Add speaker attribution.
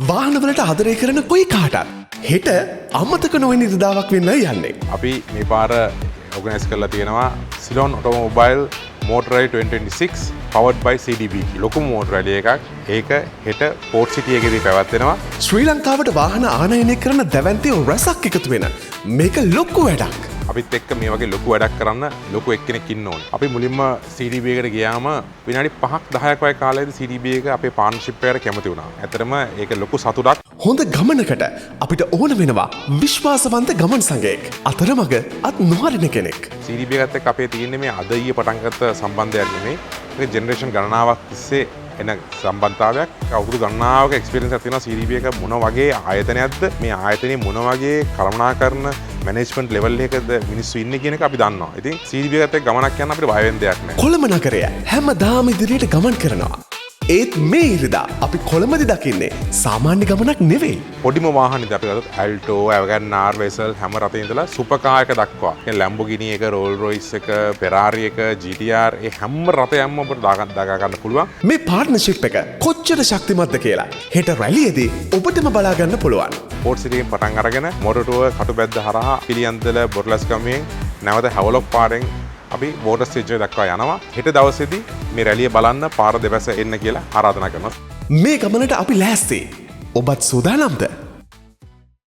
Speaker 1: වාහනවලට ආදරය කරන කොයි කාටත් හෙට අමතක නොවන ඉරිදාවක් වෙන්න යන්නේ.
Speaker 2: අපි මේ පාර ඔගනයිස් කරලා තියෙනවා සිලොන් ඔටෝමොබයිල් මෝටර් රැලි 2026 powered by CDB. ලොකු මෝටර් රැලි එකක්. ඒක හෙට පෝට් සිටි එකේදී පැවැත්වෙනවා.
Speaker 1: ශ්‍රී ලංකාවට වාහන ආනයනය කරන දැවැන්තයෝ රැසක් එකතු වෙන මේක ලොකු වැඩක්.
Speaker 2: අපිත් එක්ක මේ වගේ ලොකු වැඩක් කරන්න ලොකු එක්කෙනෙක් ඉන්න ඕනේ. අපි මුලින්ම CDB එකට ගියාම විනාඩි 5ක් 10ක් වගේ කාලෙදී CDB එක අපේ පාර්ට්නර්ෂිප් එකට කැමති වුණා. ඇත්තටම ඒක ලොකු සතුටක්.
Speaker 1: හොඳ ගමනකට අපිට ඕන වෙනවා විශ්වාසවන්ත ගමන් සංගයෙක්. අතරමඟ අත් නොහරින කෙනෙක්.
Speaker 2: CDB එකත් එක්ක අපේ තියෙන්නේ මේ අද ඊයේ පටන් ගත්ත සම්බන්ධයක් නෙමෙයි. ඒක ජෙනරේෂන් ගණනාවක් තිස්සේ එන සම්බන්ධතාවයක්. අවුරුදු ගණනාවක එක්ස්පීරියන්ස් එකක් තියෙනවා CDB එක මොන වගේ ආයතනයක්ද මේ ආයතනයේ මොන වගේ කළමනාකරන මැනේජ්මන්ට් ලෙවල් එකකද මිනිස්සු ඉන්නේ කියන එක අපි දන්නවා. ඉතින් CDB එකත් එක්ක ගමනක් යන්න අපිට බය වෙන්න දෙයක් නැහැ.
Speaker 1: කොළඹ නගරය හැමදාම ඉදිරියට ගමන් කරනවා. ඒත් මේ ඉරිදා අපි කොළඹදි දකින්නේ සාමාන්‍ය ගමනක් නෙවෙයි.
Speaker 2: පොඩිම වාහනද අපි ගත්තොත් ඇල්ටෝ, ඇවගන්ආර්, වෙසල් හැම රටේ ඉඳලා සුපර් කාර් එක දක්වා. ඒ ලැම්බෝගිනි එක, රෝල්ස් රොයිස් එක, ෆෙරාරි එක, GTR ඒ හැම රටයක්ම ඔබට දා ගන්න පුළුවන්.
Speaker 1: මේ පාර්ට්නර්ෂිප් එක කොච්චර ශක්තිමත්ද කියලා හෙට රැලියේදී ඔබටම බලා ගන්න පුළුවන්.
Speaker 2: පෝට් සිටියෙන් පටන් අරගෙන මොරටුව කටුබැද්ද හරහා පිළියන්දල බොරලස්ගමෙන් නැවත හැවලොක් පාරෙන් අපි වෝටර් ස්ටේජ් එක දක්වා යනවා. හෙට දවසේදී මේ රැළිය බලන්න පාර දෙපැස එන්න කියලා ආරාධනා කරනවා.
Speaker 1: මේ ගමනට අපි ලෑස්ති. ඔබත් සූදානම්ද?